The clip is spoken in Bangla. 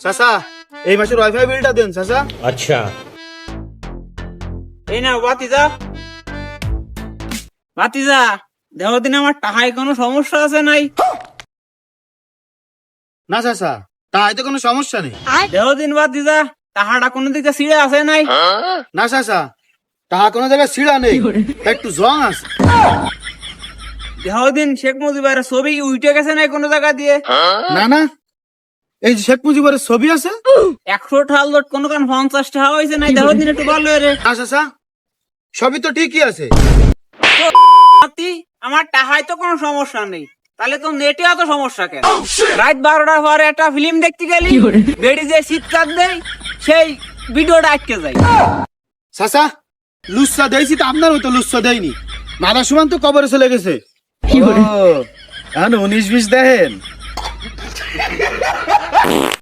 চাচা এই মাসের ওয়াইফাই বিলটা দেন চাচা। अच्छा এই না বাতিজা বাতিজা দেহ দিন আমার টাহায় কোনো সমস্যা আছে নাই? না চাচা তাই তো কোনো সমস্যা নেই। দেহ দিন বাতিজা টাহাটা কোনো দিকে ছিঁড়ে আছে নাই? না চাচা তাহা কোনো জায়গায় ছিঁড়া নেই, তা একটু জং আছে। দেহ দিন শেখ মুজিবের ছবি উঠে গেছে নাই কোনো জায়গা দিয়ে? না না এই যে শেখ মুজিবের ছবি আছে। 100 টাকা লোট কোনো কান 50 টাকা হয়েছে নাই? দেহ দিন একটু ভালো রে না চাচা সবই তো ঠিকই আছে। বাতি, আমার টাহায় তো কোনো সমস্যা নেই, তাহলে তো নেটে এত সমস্যা কেন? রাত 12টার পরে একটা ফিল্ম দেখতে গেলি বেড়ি যে চিৎকার দেয় সেই ভিডিওটা আটকে যায়। চাচা লুচ্ছা দেয়ছি তো আপনার মতো লুচ্ছা দেয়নি। মারা সুমান তো কবরে চলে গেছে। ও এখন 19-20 দেখেন।